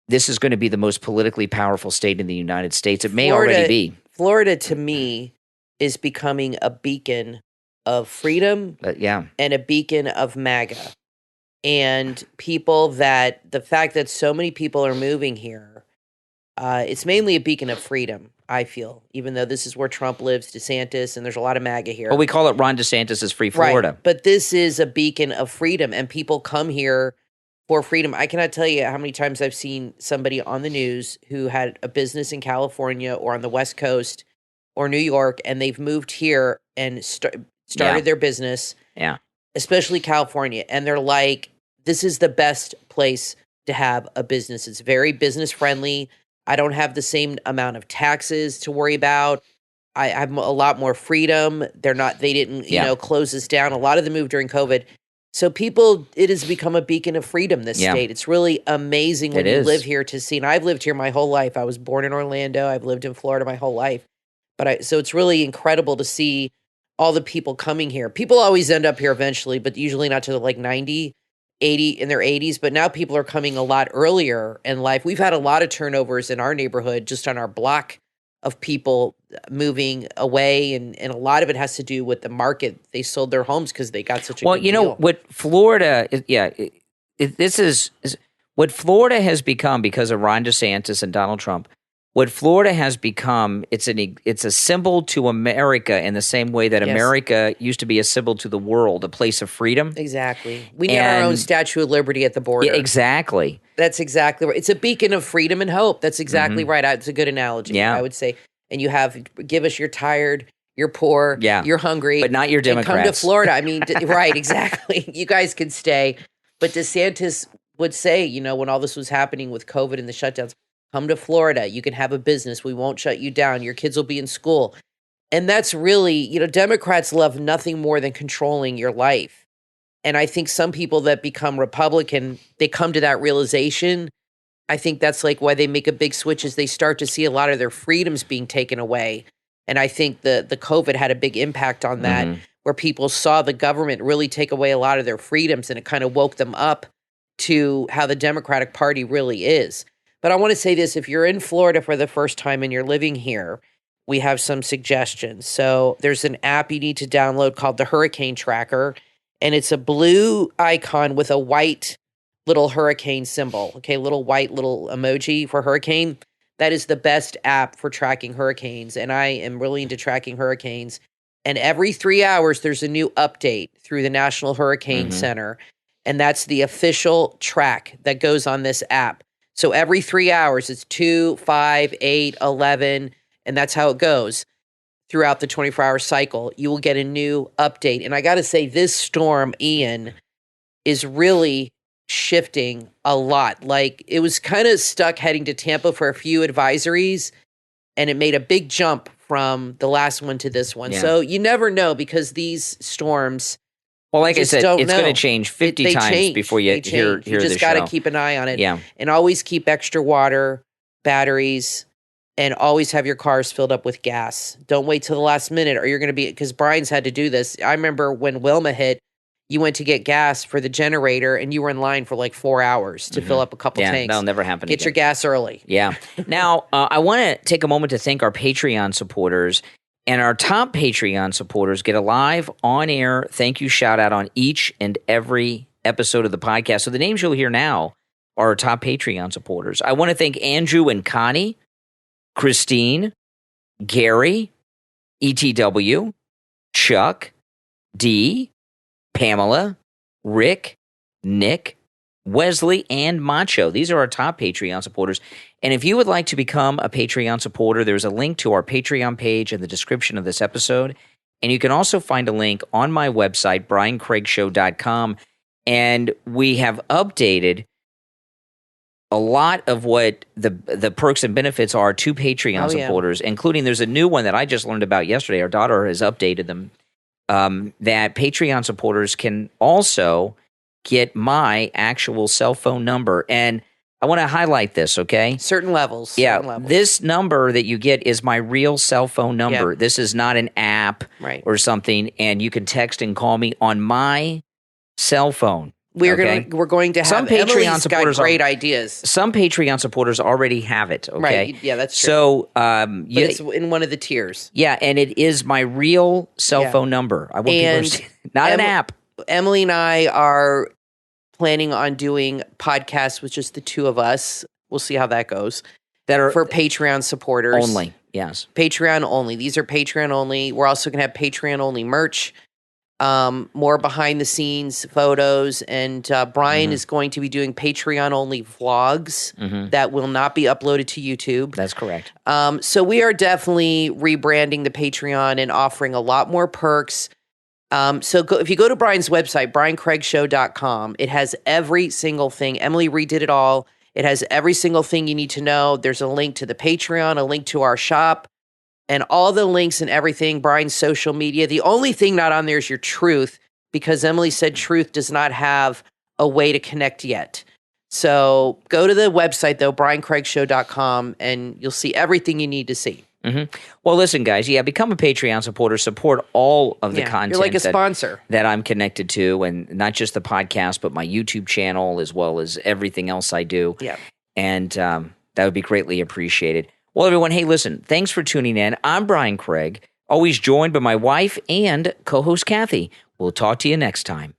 this is going to be the most politically powerful state in the United States. It may already be. Florida, to me, is becoming a beacon of freedom and a beacon of MAGA. And the fact that so many people are moving here, it's mainly a beacon of freedom, I feel, even though this is where Trump lives, DeSantis, and there's a lot of MAGA here. Well, we call it Ron DeSantis' Free Florida. Right. But this is a beacon of freedom, and people come here for freedom. I cannot tell you how many times I've seen somebody on the news who had a business in California or on the West Coast or New York, and they've moved here and started their business, especially California. And they're like, this is the best place to have a business. It's very business friendly. I don't have the same amount of taxes to worry about. I have a lot more freedom. They didn't, close this down. A lot of them moved during COVID. So it has become a beacon of freedom, this state. It's really amazing when you live here to see. And I've lived here my whole life. I was born in Orlando. I've lived in Florida my whole life. So it's really incredible to see all the people coming here. People always end up here eventually, but usually not till like 90, 80, in their 80s. But now people are coming a lot earlier in life. We've had a lot of turnovers in our neighborhood, just on our block, of people moving away, and a lot of it has to do with the market. They sold their homes because they got such a good deal. What Florida is, what Florida has become because of Ron DeSantis and Donald Trump. What Florida has become, it's a symbol to America in the same way that America used to be a symbol to the world, a place of freedom. Exactly. We need our own Statue of Liberty at the border. Yeah, exactly. That's exactly right. It's a beacon of freedom and hope. That's exactly right. It's a good analogy, I would say. And you give us you're tired, you're poor, you're hungry. But not your Democrats. And come to Florida. I mean, right, exactly. You guys can stay. But DeSantis would say, when all this was happening with COVID and the shutdowns, come to Florida. You can have a business. We won't shut you down. Your kids will be in school. And that's really, Democrats love nothing more than controlling your life. And I think some people that become Republican, they come to that realization. I think that's like why they make a big switch, is they start to see a lot of their freedoms being taken away. And I think the COVID had a big impact on that, where people saw the government really take away a lot of their freedoms, and it kind of woke them up to how the Democratic Party really is. But I want to say this, if you're in Florida for the first time and you're living here, we have some suggestions. So there's an app you need to download called the Hurricane Tracker, and it's a blue icon with a white little hurricane symbol, okay, little white little emoji for hurricane. That is the best app for tracking hurricanes, and I am really into tracking hurricanes. And every 3 hours, there's a new update through the National Hurricane Center, and that's the official track that goes on this app. So every 3 hours, it's 2, 5, 8, 11, and that's how it goes throughout the 24-hour cycle. You will get a new update. And I got to say, this storm, Ian, is really shifting a lot. Like, it was kind of stuck heading to Tampa for a few advisories, and it made a big jump from the last one to this one. Yeah. So you never know, because these storms, Well, like I just said, don't it's know. going to change 50 They times change. before you They hear change. You the just show. got to keep an eye on it. Yeah. And always keep extra water, batteries, and always have your cars filled up with gas. Don't wait till the last minute, or you're going to be, because Brian's had to do this. I remember when Wilma hit, you went to get gas for the generator, and you were in line for like 4 hours to fill up a couple Yeah, tanks. that'll never happen Get again. your gas early. Yeah. Now, I want to take a moment to thank our Patreon supporters. And our top Patreon supporters get a live on-air thank you shout-out on each and every episode of the podcast. So the names you'll hear now are our top Patreon supporters. I want to thank Andrew and Connie, Christine, Gary, ETW, Chuck, D, Pamela, Rick, Nick, Wesley, and Macho. These are our top Patreon supporters. And if you would like to become a Patreon supporter, there's a link to our Patreon page in the description of this episode. And you can also find a link on my website, briancraigshow.com. And we have updated a lot of what the perks and benefits are to Patreon supporters, including there's a new one that I just learned about yesterday. Our daughter has updated them, that Patreon supporters can also get my actual cell phone number. And I want to highlight this, okay? Certain levels. Yeah, certain levels. this number that you get is my real cell phone number. Yeah. This is not an app or something, and you can text and call me on my cell phone. We're going to have some Patreon Emily's supporters got great ideas. Some Patreon supporters already have it, okay? Right. Yeah, that's true. So, but it's in one of the tiers. Yeah, and it is my real cell phone number. I want people to see, not an app. Emily and I are planning on doing podcasts with just the two of us. We'll see how that goes. That are for Patreon supporters only. Yes, Patreon only. These are Patreon only. We're also going to have Patreon only merch. More behind the scenes photos, and Brian is going to be doing Patreon only vlogs that will not be uploaded to YouTube. That's correct. So we are definitely rebranding the Patreon and offering a lot more perks. If you go to Brian's website, briancraigshow.com, it has every single thing. Emily redid it all. It has every single thing you need to know. There's a link to the Patreon, a link to our shop, and all the links and everything, Brian's social media. The only thing not on there is your Truth, because Emily said Truth does not have a way to connect yet. So go to the website, though, briancraigshow.com, and you'll see everything you need to see. Well, listen, guys, become a Patreon supporter. Support all of the content. You're like a sponsor. That I'm connected to, and not just the podcast, but my YouTube channel, as well as everything else I do. Yeah. And that would be greatly appreciated. Well, everyone, hey, listen, thanks for tuning in. I'm Brian Craig, always joined by my wife and co-host Kathy. We'll talk to you next time.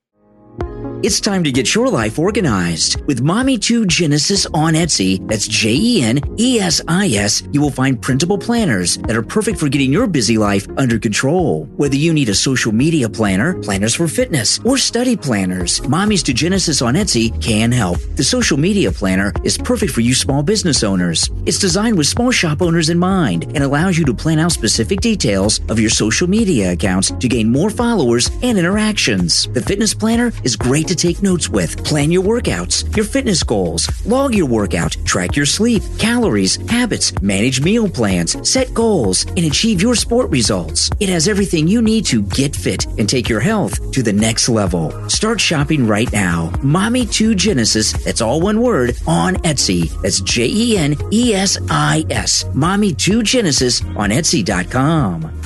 It's time to get your life organized. With Mommy 2 Genesis on Etsy, that's JENESIS, you will find printable planners that are perfect for getting your busy life under control. Whether you need a social media planner, planners for fitness, or study planners, Mommy's 2 Genesis on Etsy can help. The social media planner is perfect for you small business owners. It's designed with small shop owners in mind and allows you to plan out specific details of your social media accounts to gain more followers and interactions. The fitness planner is great to take notes with. Plan your workouts, your fitness goals, log your workout, track your sleep, calories, habits, manage meal plans, set goals, and achieve your sport results. It has everything you need to get fit and take your health to the next level. Start shopping right now. Mommy 2 Genesis, that's all one word, on Etsy. That's JENESIS. Mommy 2 Genesis on Etsy.com.